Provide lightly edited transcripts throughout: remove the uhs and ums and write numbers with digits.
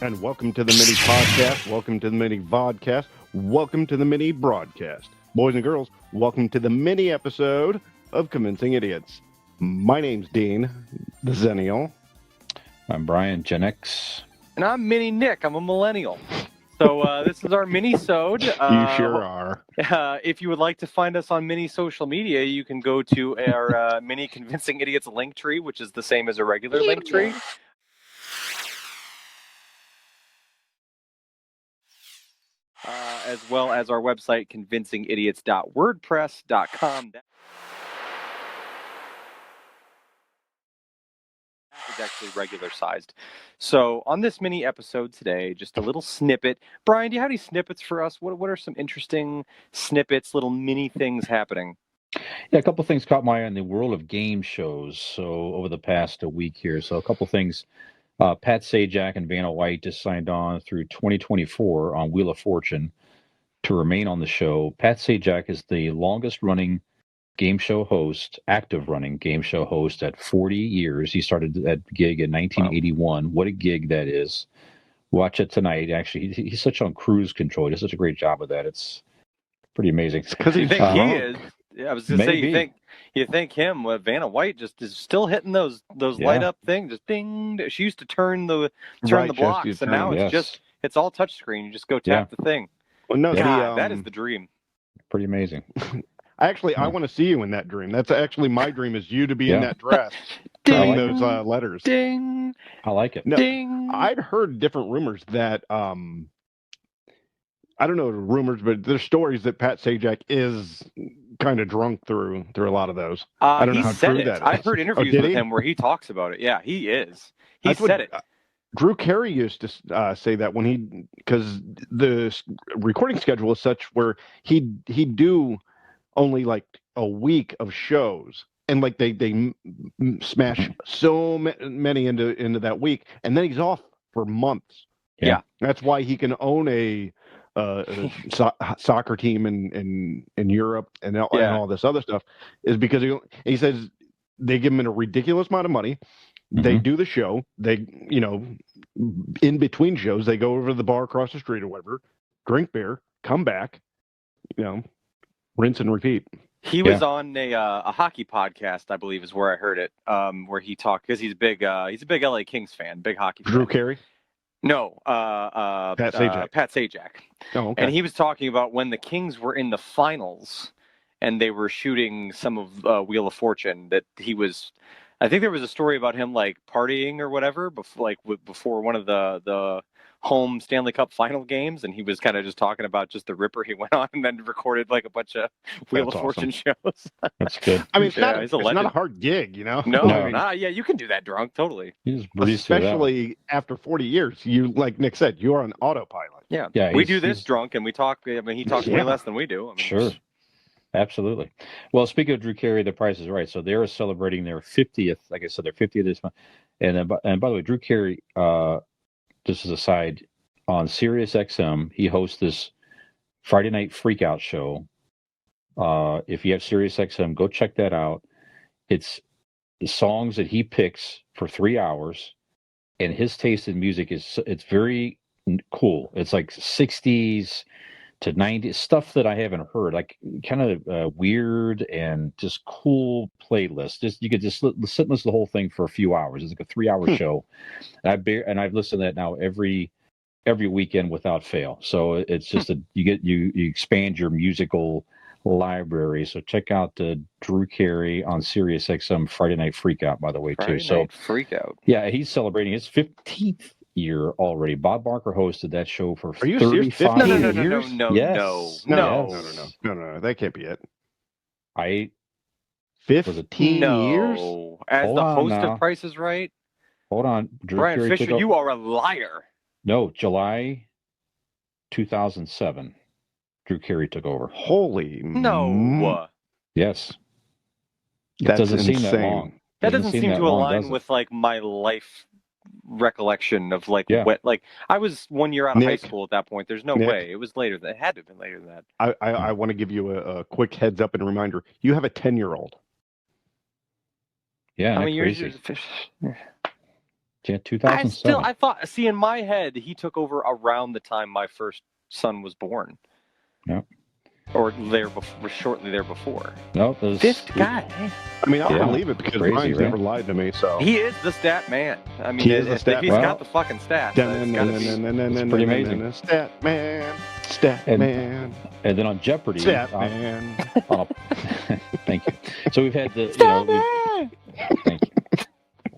And welcome to the mini podcast. Welcome to the mini vodcast. Welcome to the mini broadcast. Boys and girls, welcome to the mini episode of Convincing Idiots. My name's Dean, the Zennial. I'm Brian, Gen X. And I'm Mini Nick. I'm a millennial. So this is our Minisode. You sure are. If you would like to find us on mini social media, you can go to our mini Convincing Idiots link tree, which is the same as a regular link tree. As well as our website, convincingidiots.wordpress.com. That is actually regular sized. So on this mini episode today, just a little snippet. Brian, do you have any snippets for us? What are some interesting snippets, little mini things happening? Yeah, a couple things caught my eye in the world of game shows. So over the past week here, so a couple things. Pat Sajak and Vanna White just signed on through 2024 on Wheel of Fortune to remain on the show. Pat Sajak is the longest running game show host, active running game show host at 40 years. He started that gig in 1981. Wow. What a gig that is. Watch it tonight. Actually, he's such on cruise control. He does such a great job of that. It's pretty amazing. Because you think he is. Yeah, I was going to say, you think him, Vanna White just is still hitting those light up things, just ding. She used to turn the blocks, and now it's all touchscreen. You just go tap the thing. Well, no, God, that is the dream. Pretty amazing. Actually, I want to see you in that dream. That's actually my dream, is you to be in that dress, turning those letters. Ding. I like it. No, ding. I'd heard different rumors that I don't know rumors, but there's stories that Pat Sajak is kind of drunk through a lot of those. I don't know how true that is. I've heard interviews with him where he talks about it. Yeah, he is. He said it. Drew Carey used to say that because the recording schedule is such where he'd do only like a week of shows, and like they smash so many into that week, and then he's off for months. Yeah, that's why he can own a soccer team in Europe and all this other stuff, is because he says they give him a ridiculous amount of money. They do the show. They, in between shows, they go over to the bar across the street or whatever, drink beer, come back, rinse and repeat. He was on a hockey podcast, I believe, is where I heard it, where he talked, because he's a big LA Kings fan, big hockey fan. Drew Carey? No, Pat Sajak. Pat Sajak. Oh, okay. And he was talking about when the Kings were in the finals and they were shooting some of Wheel of Fortune, that he was, I think there was a story about him like partying or whatever before one of the home Stanley Cup final games, and he was kind of just talking about just the ripper he went on and then recorded like a bunch of Wheel of Fortune shows. That's good. I mean, it's not a hard gig, No, you can do that drunk, totally. Especially after 40 years, you, like Nick said, you are on autopilot. Yeah. We do this drunk, and we talk. I mean, he talks way less than we do. I mean, sure. Absolutely. Well, speaking of Drew Carey, The Price is Right. So they're celebrating their 50th, like I said, their 50th this month. And by the way, Drew Carey, just as a side, on Sirius XM, he hosts this Friday night freakout show. If you have Sirius XM, go check that out. It's the songs that he picks for 3 hours, and his taste in music it's very cool. It's like 60s to 90s stuff that I haven't heard, like kind of weird and just cool playlist. You could just sit and listen to the whole thing for a few hours. It's like a 3-hour show, and I've listened to that now every weekend without fail. So it's just you expand your musical library. So check out Drew Carey on Sirius XM Friday Night Freakout, by the way, too. So Freakout. Yeah, he's celebrating his 15th year already. Bob Barker hosted that show for 35 years. No, yes. No, that can't be it. 15 years? As the host of Price is Right? Hold on. Drew Brian Carey Fisher, you are a liar. No, July 2007. Drew Carey took over. No. Yes. That doesn't seem that long. That doesn't seem to align with like my life recollection of what, like I was 1 year out of high school at that point. There's no way. It was later. It had to have been later than that. I want to give you a quick heads up and reminder. You have a 10-year-old. Yeah. How many years? Yeah, 2007. I thought. See, in my head, he took over around the time my first son was born. Yeah. Or shortly there before. No, it was 50. God damn. I mean, I'll Yeah. believe it because Crazy, Brian's right? never lied to me. So He is the stat man. I mean, He is the if stat he's man. got the fucking stats, it's gotta be. It's pretty amazing. Stat man, stat And- man, And then on Jeopardy, stat man. thank you. So we've had the, thank you.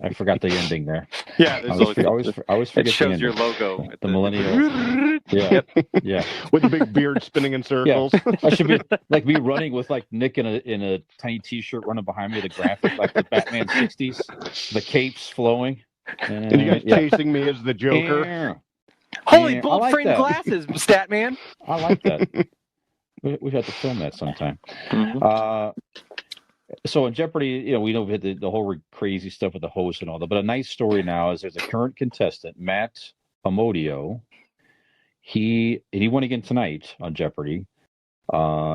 I forgot the ending there. Yeah, I there's always forget it the shows ending. your logo. The millennial. Yeah, yeah. With the big beard spinning in circles. I should be me running with like Nick in a tiny T-shirt running behind me, the graphic like the Batman '60s, the capes flowing, And you guys chasing me as the Joker. Holy I bullet like frame that. glasses, stat man. I like that. We have to film that sometime. So in Jeopardy, we know we had the whole crazy stuff with the host and all that, but a nice story now is there's a current contestant, Matt Amodio. He won again tonight on Jeopardy.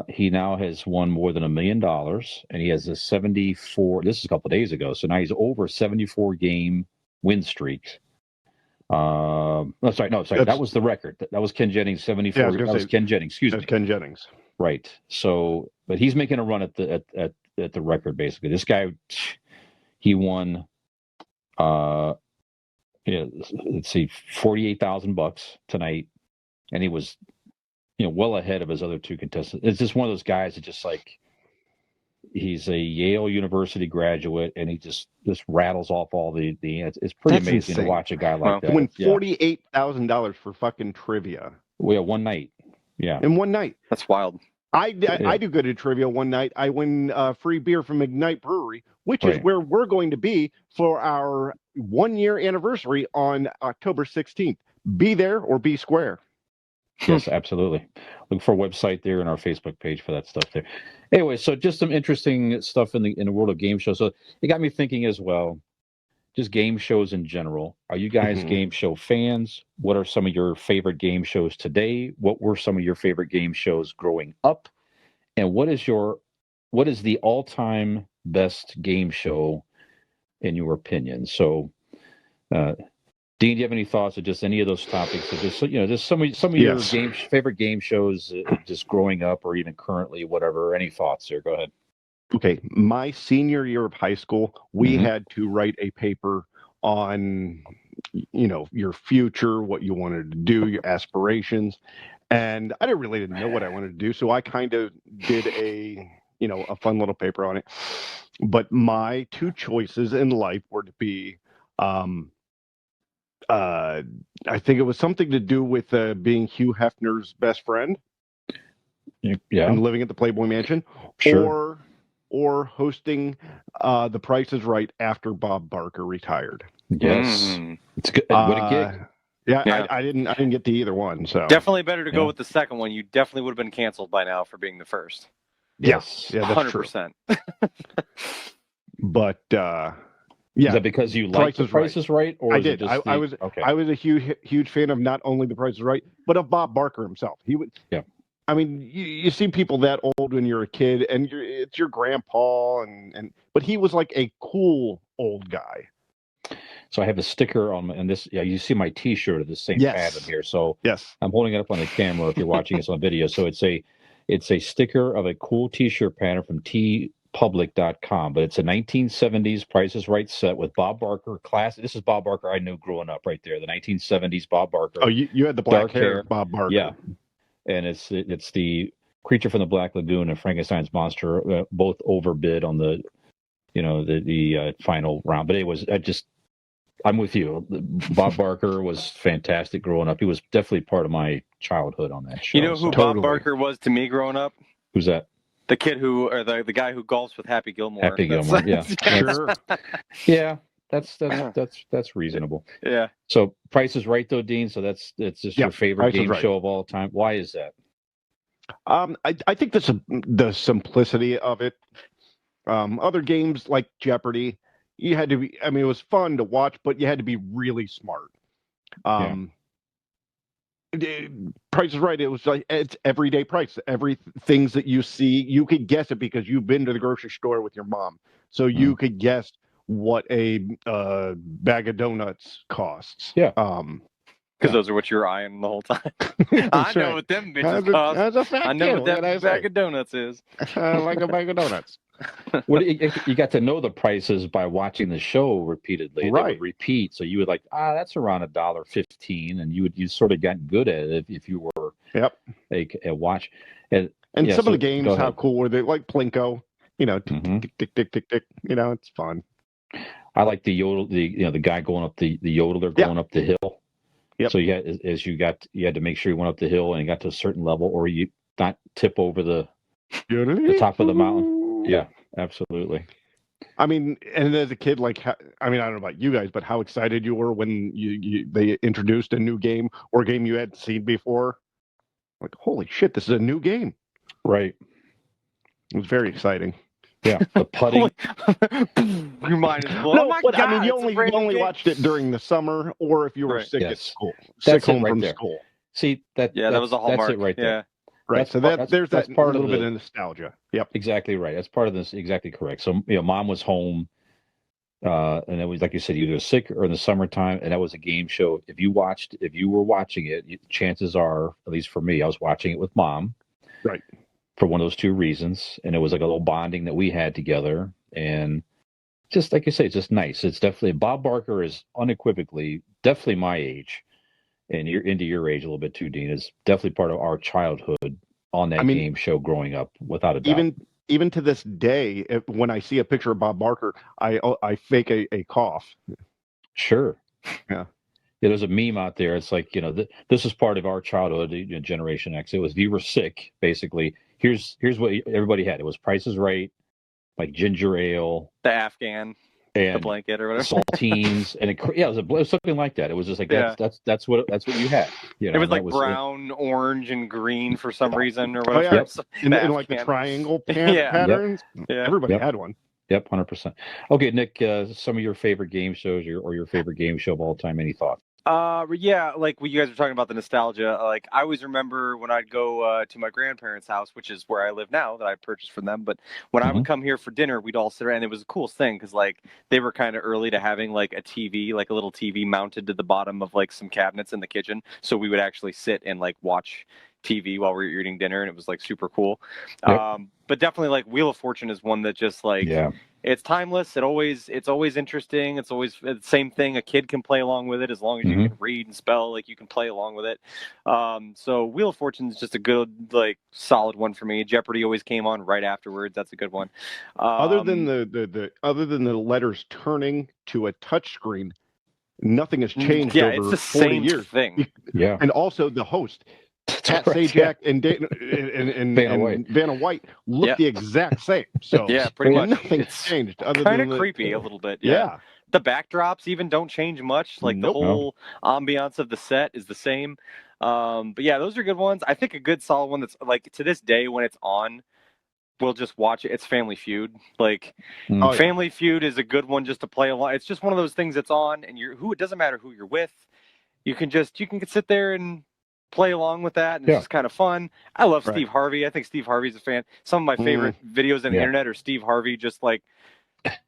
He now has won more than $1 million, and he has a 74. This is a couple of days ago, so now he's over 74 game win streak. No, sorry, that was the record. That was Ken Jennings 74. Yeah, that was Ken Jennings. Excuse me. Ken Jennings. Right. So, but he's making a run at the record basically. This guy, he won. Let's see, $48,000 tonight, and he was, well ahead of his other two contestants. It's just one of those guys that just like, he's a Yale University graduate, and he just rattles off all the. It's pretty That's amazing insane. To watch a guy like that. Win $48,000 for fucking trivia. Well, yeah, one night. Yeah, in one night. That's wild. I do good at trivia one night. I win free beer from Ignite Brewery, which is where we're going to be for our 1-year anniversary on October 16th. Be there or be square. Yes, absolutely. Look for a website there and our Facebook page for that stuff there. Anyway, so just some interesting stuff in the world of game shows. So it got me thinking as well, just game shows in general. Are you guys game show fans? What are some of your favorite game shows today? What were some of your favorite game shows growing up? And what is the all-time best game show in your opinion? So, Dean, do you have any thoughts of just any of those topics? Or just some of your favorite game shows, just growing up or even currently, whatever. Any thoughts there? Go ahead. Okay, my senior year of high school, we had to write a paper on, your future, what you wanted to do, your aspirations, and I didn't know what I wanted to do, so I kind of did a fun little paper on it. But my two choices in life were to be, I think it was something to do with being Hugh Hefner's best friend, and living at the Playboy Mansion, or hosting The Price is Right after Bob Barker retired. Yes, it's good. What a gig! Yeah. I didn't get to either one. So definitely better to go with the second one. You definitely would have been canceled by now for being the first. Yes, yeah, that's 100%. But is that because you like The Price is Right? Or I did. I was a huge fan of not only The Price is Right, but of Bob Barker himself. He would. Yeah. I mean, you see people that old when you're a kid, and it's your grandpa, but he was like a cool old guy. So I have a sticker on and this. Yeah, you see my T-shirt of the same pattern here. So yes, I'm holding it up on the camera if you're watching this on video. So it's a sticker of a cool T-shirt pattern from tpublic.com, but it's a 1970s Price is Right set with Bob Barker classic. This is Bob Barker I knew growing up right there. The 1970s Bob Barker. Oh, you had the black hair, Bob Barker. Yeah. And it's the Creature from the Black Lagoon and Frankenstein's Monster, both overbid on the final round. But it was I'm with you. Bob Barker was fantastic growing up. He was definitely part of my childhood on that show. You know who Bob Barker was to me growing up? Who's that? The kid or the guy who golfs with Happy Gilmore. Happy Gilmore, yeah. Sure. Yeah, that's reasonable. Yeah. So Price is Right though, Dean. So that's just your favorite game show of all time. Why is that? I think the simplicity of it. Other games like Jeopardy, you had to be. I mean, it was fun to watch, but you had to be really smart. Price is Right. It was like it's everyday price. Every things that you see, you could guess it because you've been to the grocery store with your mom, so you could guess what a bag of donuts costs. Yeah. Because those are what you're eyeing the whole time. I know what them bitches cost. That's a fact. I know what that bag of donuts is. Like a bag of donuts. Well, you got to know the prices by watching the show repeatedly. They Right. would repeat, so you would like, that's around $1.15, and you sort of got good at it if you were a watch. And some of the games, how cool were they? Like Plinko, tick, tick, tick, tick, tick. It's fun. I like the yodel, the guy going up the yodeler going up the hill. Yep. So you had to make sure you went up the hill and you got to a certain level, or you not tip over the top of the mountain. Yeah, absolutely. I mean, and as a kid, I don't know about you guys, but how excited you were when they introduced a new game or a game you hadn't seen before. Like, holy shit, this is a new game. Right. It was very exciting. Yeah, the putting. Your mind is blown. No, but I mean, you only watched it during the summer, or if you were sick at school, sick home from school. See that? Yeah, that was a hallmark. That's it right there. Right. So there's that part of a little bit of nostalgia. Yep. Exactly right. That's part of this. Exactly correct. So mom was home, and it was like you said, either sick or in the summertime, and that was a game show. If you were watching it, chances are, at least for me, I was watching it with mom. Right. For one of those two reasons, and it was like a little bonding that we had together, and just like you say, it's just nice. It's definitely Bob Barker is unequivocally definitely my age, and you're into your age a little bit too, Dean. Is definitely part of our childhood on that game show growing up, without a doubt. Even to this day, when I see a picture of Bob Barker, I fake a cough. Sure. Yeah. Yeah, there's a meme out there. It's like, this is part of our childhood, Generation X. It was if you were sick, basically. Here's what everybody had. It was Price is Right, like ginger ale, the Afghan, and the blanket or whatever, saltines, and it was something like that. It was just like that's what you had. It was like brown, orange, and green for some reason or whatever. Oh, yeah. And like the triangle patterns. Yeah. Everybody had one. Yep, 100%. Okay, Nick, some of your favorite game shows or your favorite game show of all time. Any thoughts? Yeah, like what you guys were talking about, the nostalgia. Like I always remember when I'd go to my grandparents' house, which is where I live now, that I purchased from them. But when I would come here for dinner, we'd all sit around, and it was the coolest thing because like they were kind of early to having like a TV, like a little TV mounted to the bottom of like some cabinets in the kitchen, so we would actually sit and like watch TV while we were eating dinner, and it was like super cool. Yep. But definitely like Wheel of Fortune is one that just like it's timeless. It's always interesting. It's always the same thing. A kid can play along with it as long as you can read and spell. Like you can play along with it. So Wheel of Fortune is just a good, like, solid one for me. Jeopardy always came on right afterwards. That's a good one. Other than the letters turning to a touchscreen, nothing has changed over it's the 40 same years. thing. Yeah, and also the host. Pat Sajak and Vanna White look the exact same. So pretty much nothing's changed. Other kind than of creepy a little bit. Yeah. The backdrops even don't change much. Like the whole ambiance of the set is the same. But yeah, those are good ones. I think a good solid one that's like to this day when it's on, we'll just watch it. It's Family Feud. Like Family Feud is a good one just to play along. It's just one of those things that's on, and it doesn't matter who you're with. You can sit there and play along with that, and it's just kind of fun. I love Steve Harvey. I think Steve Harvey's a fan. Some of my favorite videos on the internet are Steve Harvey just like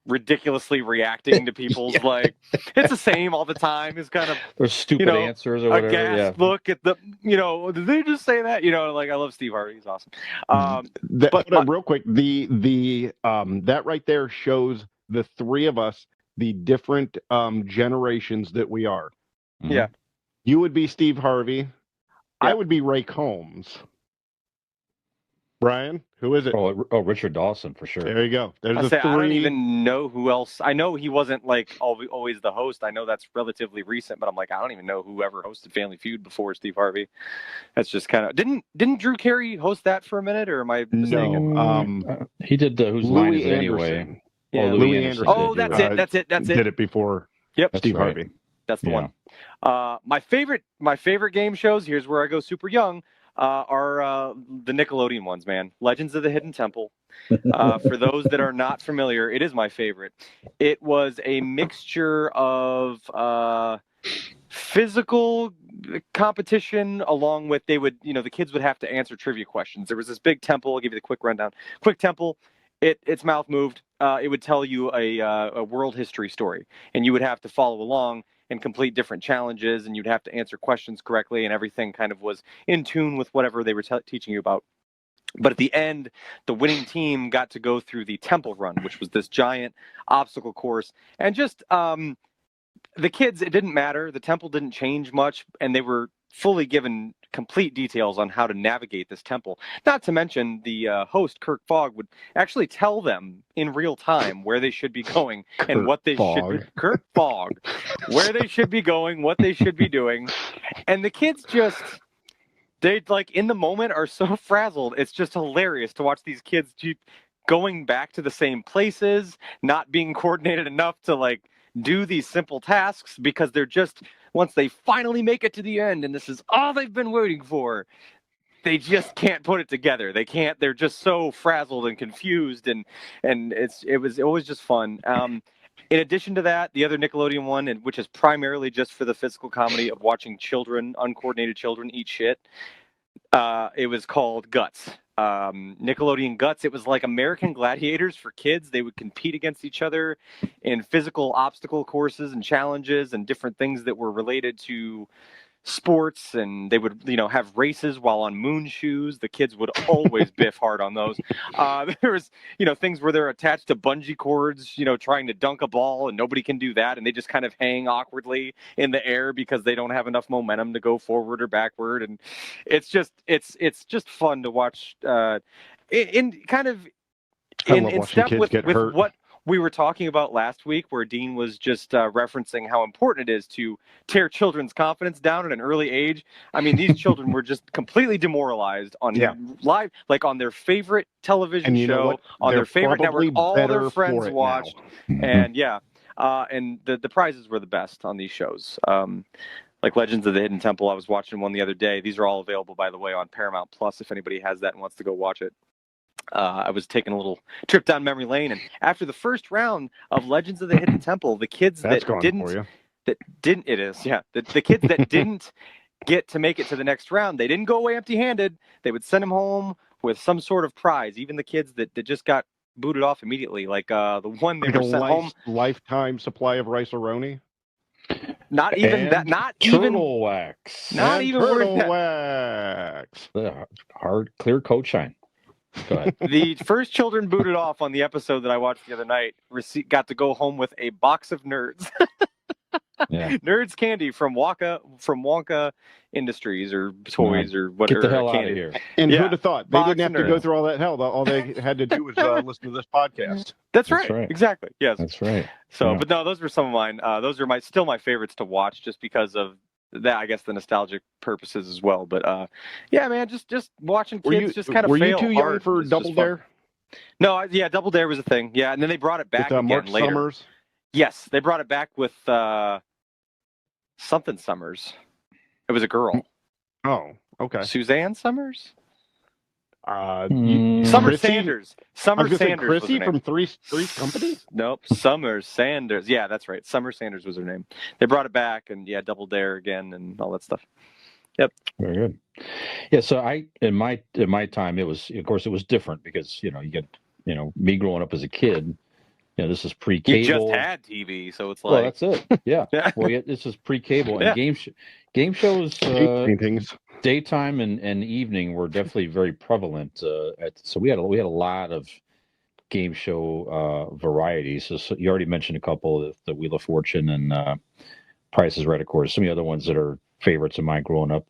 ridiculously reacting to people's like it's the same all the time. It's kind of there's stupid answers or whatever. A gas look at the did they just say that? Like I love Steve Harvey. He's awesome. Real quick, the that right there shows the three of us, the different generations that we are. Yeah. You would be Steve Harvey. I would be Ray Combs. Brian, who is it? Oh, Richard Dawson for sure. There you go. There's I the three. I don't even know who else. I know he wasn't like always the host. I know that's relatively recent, but I'm like I don't even know who ever hosted Family Feud before Steve Harvey. That's just kind of didn't Drew Carey host that for a minute, or am I mistaken? No, he did Whose Line Is It Anyway? Yeah. Louis Anderson. Oh, that's it. Did it before. Yep, Steve Harvey. That's the one. My favorite game shows. Here's where I go super young. Are the Nickelodeon ones, man. Legends of the Hidden Temple. For those that are not familiar, it is my favorite. It was a mixture of physical competition along with the kids would have to answer trivia questions. There was this big temple. I'll give you the quick rundown. Quick temple. its mouth moved, it would tell you a world history story, and you would have to follow along and complete different challenges, and you'd have to answer questions correctly, and everything kind of was in tune with whatever they were teaching you about. But at the end, the winning team got to go through the temple run, which was this giant obstacle course, and just the kids, it didn't matter. The temple didn't change much, and they were fully given complete details on how to navigate this temple. Not to mention the host, Kirk Fogg, would actually tell them in real time where they should be going and what they should be. Kirk Fogg, where they should be going, what they should be doing. And the kids just, they like in the moment are so frazzled. It's just hilarious to watch these kids keep going back to the same places, not being coordinated enough to like do these simple tasks because they're just, once they finally make it to the end and this is all they've been waiting for, they just can't put it together. They can't, they're just so frazzled and confused, and it was always just fun. In addition to that, the other Nickelodeon one, and which is primarily just for the physical comedy of watching children, uncoordinated children eat shit, it was called Guts. Nickelodeon Guts. It was like American Gladiators for kids. They would compete against each other in physical obstacle courses and challenges and different things that were related to sports, and they would, have races while on moon shoes. The kids would always biff hard on those. There was, things where they're attached to bungee cords, trying to dunk a ball, and nobody can do that, and they just kind of hang awkwardly in the air because they don't have enough momentum to go forward or backward. And it's just fun to watch. In kind of in step with what we were talking about last week, where Dean was just referencing how important it is to tear children's confidence down at an early age. I mean, these children were just completely demoralized on live, like on their favorite television show, on their favorite network, all their friends watched. And and the prizes were the best on these shows. Like Legends of the Hidden Temple, I was watching one the other day. These are all available, by the way, on Paramount Plus if anybody has that and wants to go watch it. I was taking a little trip down memory lane, and after the first round of Legends of the Hidden Temple, the kids the kids that didn't get to make it to the next round, they didn't go away empty-handed. They would send them home with some sort of prize. Even the kids that just got booted off immediately, like the one they were sent home, lifetime supply of rice-a-roni. Not even that. Not turtle even wax. Not and even turtle worth wax. The hard, clear coat shine. Go ahead. The first children booted off on the episode that I watched the other night got to go home with a box of Nerds. Nerds candy from Wonka Industries or toys or whatever. Get the hell candy. out of here. And who'd have thought? They didn't have to go Nerds. through all that hell. All they had to do was listen to this podcast. That's right. Exactly. Yes. That's right. So, but no, those were some of mine. Those are still my favorites to watch just because of that, I guess, the nostalgic purposes as well. But yeah, man, just watching kids just kind of fail. Were you too young for Double Dare? No, Double Dare was a thing. Yeah, and then they brought it back again Mark later. Summers? Yes, they brought it back with something Summers. It was a girl. Oh, okay. Suzanne Summers? Summer Sanders. Summer Sanders. Chrissy from Three's Company? Nope. Summer Sanders. Yeah, that's right. Summer Sanders was her name. They brought it back, and Double Dare again and all that stuff. Yep. Very good. Yeah, so in my time it was, of course, it was different because you get me growing up as a kid. This is pre-cable. You just had TV, so it's like. Well, that's it. Yeah. Well, this is pre-cable, and game shows. Daytime and evening were definitely very prevalent. So we had a lot of game show varieties. So you already mentioned a couple, the Wheel of Fortune and Price is Right, of course. Some of the other ones that are favorites of mine growing up.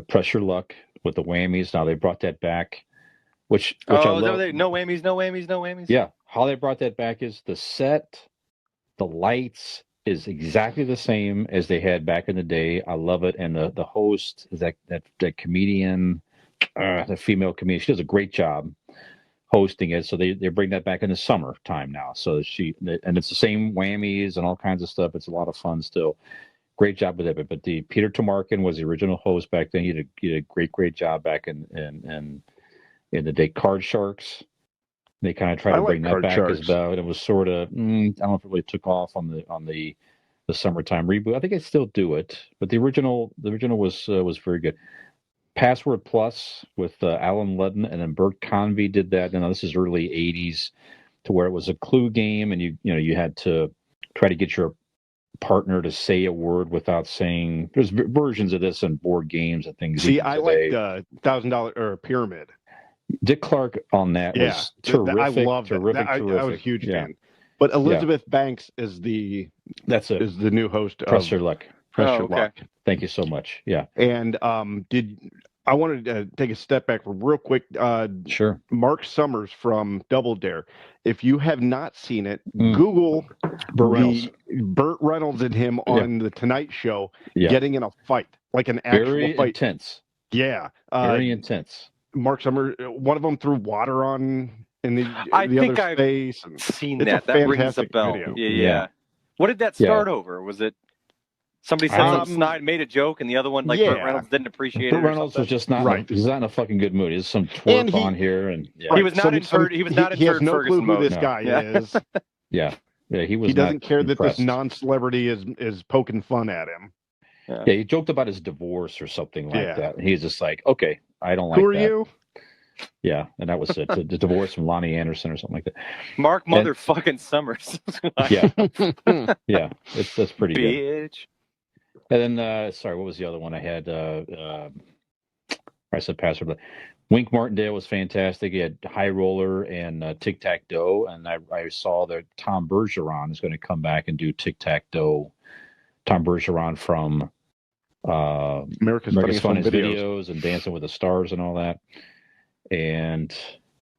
Press Your Luck with the whammies. Now they brought that back, which I love. No whammies. Yeah, how they brought that back is the set, the lights is exactly the same as they had back in the day. I love it, and the host is that comedian, the female comedian. She does a great job hosting it. So they bring that back in the summertime now. So and it's the same whammies and all kinds of stuff. It's a lot of fun still. Great job with it. But the Peter Tomarken was the original host back then. He did a great job back in the day. Card Sharks. They kind of tried to bring that back as well. And it was sort of I don't know if it really took off on the summertime reboot. I think I still do it, but the original was very good. Password Plus with Alan Ludden, and then Bert Convey did that. This is early '80s, to where it was a clue game, and you had to try to get your partner to say a word without saying. There's versions of this in board games and things. See, even I today. like $1,000 or Pyramid. Dick Clark on that was terrific. I loved terrific. I was a huge Yeah. fan. But Elizabeth Banks is the new host Press of Your Luck. Press Your Luck. Thank you so much. Yeah. And I wanted to take a step back real quick. Sure. Mark Summers from Double Dare. If you have not seen it, Google Burt Reynolds and him on the Tonight Show getting in a fight, like an actual very fight. Intense. Yeah. Very intense. Mark Summers, one of them threw water on the other's face. I've seen it's that. a That rings a fantastic bell. video. Yeah. What did that start over? Was it somebody said something snide, made a joke, and the other one, like Burt Reynolds, didn't appreciate it? Burt Reynolds was just not he's not in a fucking good mood. There's some twerp on here, and he was not in Ferguson he has no clue who this guy is. Yeah, he was. He doesn't care impressed. that this non-celebrity is poking fun at him. Yeah, he joked about his divorce or something like that. And he's just like, okay, I don't like who are that. you? Yeah, and that was it. The divorce from Lonnie Anderson or something like that. Mark motherfucking Summers. Yeah, that's pretty good. Bitch. And then, sorry, what was the other one I had? I said Password. Wink Martindale was fantastic. He had High Roller and Tic Tac Doe, and I saw that Tom Bergeron is going to come back and do Tic Tac Doe. Tom Bergeron from America's Funniest Videos and Dancing with the Stars and all that. And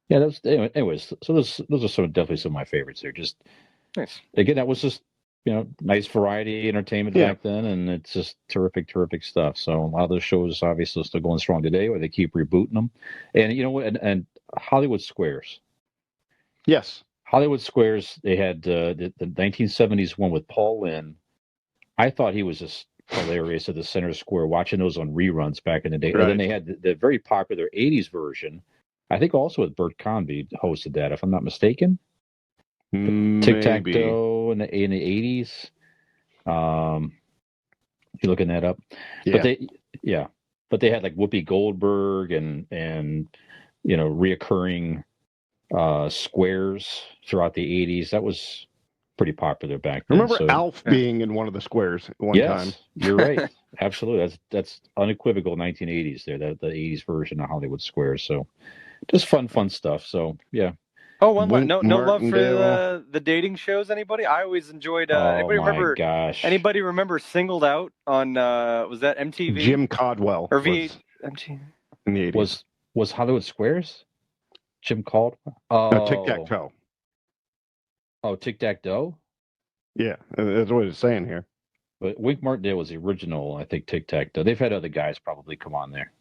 yeah, anyways. So those are definitely some of my favorites there. Just nice. Again, that was just nice variety entertainment back then, and it's just terrific stuff. So a lot of those shows obviously are still going strong today, where they keep rebooting them. And you know what? And Hollywood Squares. Yes, Hollywood Squares. They had the 1970s one with Paul Lynde. I thought he was just hilarious at the center square, watching those on reruns back in the day. Right. And then they had the very popular 80s version. I think also with Bert Convey hosted that, if I'm not mistaken. Tic Tac Doe in the 80s. You looking that up? Yeah. But they had like Whoopi Goldberg and reoccurring squares throughout the 80s. That was pretty popular back then. Remember Alf being in one of the squares at one time? You're right. Absolutely. That's unequivocal 1980s there, the 80s version of Hollywood Squares. So just fun stuff. So yeah. Oh, no love for the dating shows. Anybody? I always enjoyed. Anybody remember Singled Out on? Was that MTV? Jim Caldwell or V8? MTV in the 80s. Was Hollywood Squares? Jim Caldwell. No, Tic Tac Toe. Oh, Tic Tac Doe. Yeah, that's what it's saying here. But Wink Martindale was the original, I think. Tic Tac Doe. They've had other guys probably come on there.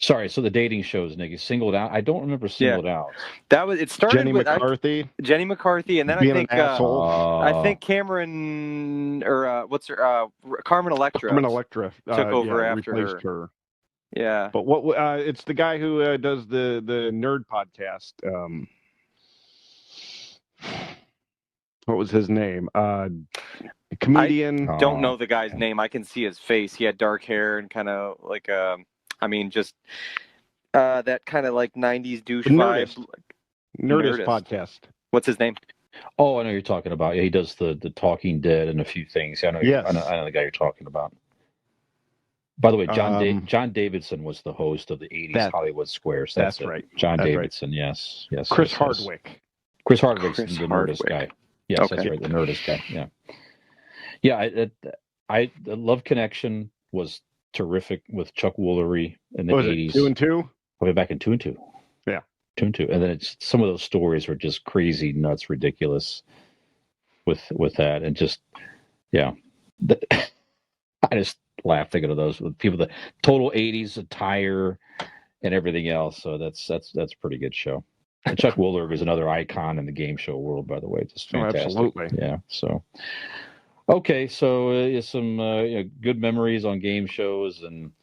Sorry, so the dating shows, Nick, Singled Out. I don't remember Singled Out. It started Jenny with McCarthy. Jenny McCarthy, and then being I think I think Cameron or what's her Carmen Electra. Carmen Electra took over after replaced her. Yeah, but what? It's the guy who does the nerd podcast. What was his name? Comedian. I don't know the guy's name. I can see his face. He had dark hair and kind of like just that kind of like 90s douche vibe. Nerdist podcast. What's his name? Oh, I know you're talking about. Yeah, he does the Talking Dead and a few things. I know the guy you're talking about. By the way, John Davidson was the host of the 80s Hollywood Squares. That's right. John Davidson, yes. Chris Hardwick. Chris Hardwick's the Nerdist guy. Yes, okay. That's right, the Nerdist guy. Yeah. Yeah, I Love Connection was terrific with Chuck Woolery in the 80s. 2 and 2? Way back in 2 and 2. Yeah. 2 and 2. And then some of those stories were just crazy, nuts, ridiculous with that. And just, yeah. I just laugh thinking of those with people, the total 80s attire and everything else. So that's a pretty good show. And Chuck Woolery is another icon in the game show world, by the way. Just fantastic. Absolutely. Yeah. So, okay. So some good memories on game shows. And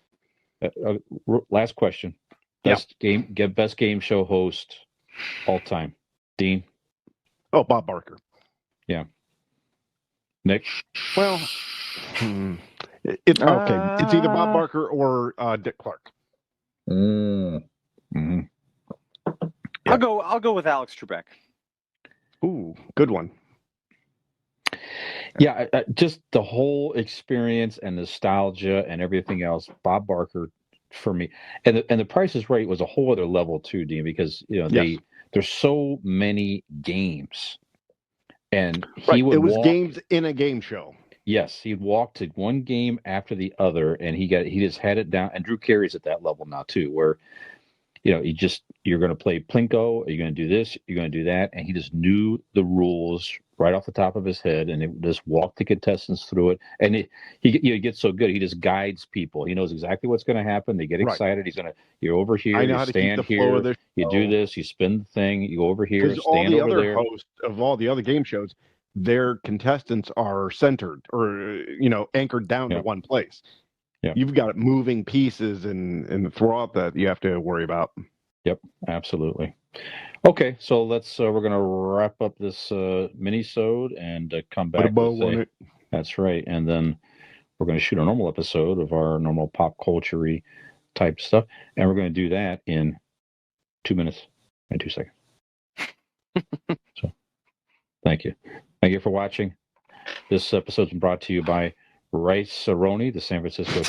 last question. Best game show host all time. Dean? Oh, Bob Barker. Yeah. Nick? Well, It's okay. It's either Bob Barker or Dick Clark. Mm-hmm. I'll go with Alex Trebek. Ooh, good one. Yeah, just the whole experience and nostalgia and everything else. Bob Barker for me, and the Price is Right was a whole other level too, Dean, because there's so many games, and he would It was walk, games in a game show. Yes, he'd walk to one game after the other, and he just had it down. And Drew Carey's at that level now too, where you're going to play Plinko, you're going to do this, you're going to do that, and he just knew the rules right off the top of his head, and it just walked the contestants through it. And he gets so good, he just guides people. He knows exactly what's going to happen. They get excited. You're over here, you stand here, you do this, you spin the thing, you go over here, because all stand the over other there. hosts of all the other game shows, their contestants are centered or anchored down to one place. Yeah. You've got moving pieces and throughout that you have to worry about. Yep, absolutely. Okay, so we're gonna wrap up this minisode and come back. Put a bow on it. That's right, and then we're gonna shoot a normal episode of our normal pop culture-y type stuff, and we're gonna do that in 2 minutes and 2 seconds. So, thank you for watching. This episode's been brought to you by Rice-A-Roni, the San Francisco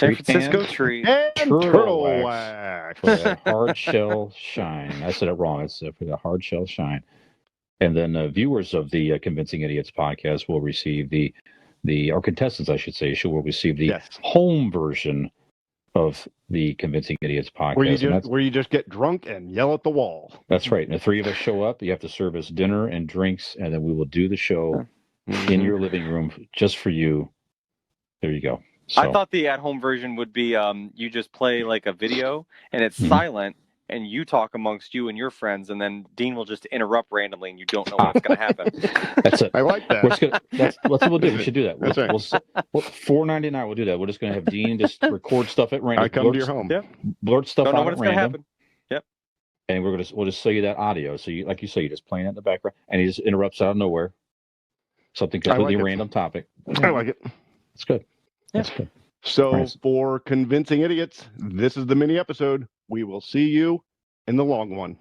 treat, and turtle wax for that hard shell shine. I said it wrong. It's for the hard shell shine. And then viewers of the Convincing Idiots podcast will receive or contestants, I should say, will receive the home version of the Convincing Idiots podcast. Where you just get drunk and yell at the wall. That's right. And the three of us show up. You have to serve us dinner and drinks, and then we will do the show in your living room just for you. There you go. So, I thought the at-home version would be you just play like a video and it's silent and you talk amongst you and your friends, and then Dean will just interrupt randomly and you don't know what's going to happen. That's it. I like that. That's what we'll do. We should do that. That's right. We'll $4.99. We'll do that. We're just going to have Dean just record stuff at random. I come to your home. Yep. Blurt stuff out at random. Happen. Yep. And we'll just show you that audio. So like you say, you're just playing it in the background, and he just interrupts out of nowhere. Something completely random topic. I like it. It's good. Yeah. That's good. So for Convincing Idiots, this is the mini episode. We will see you in the long one.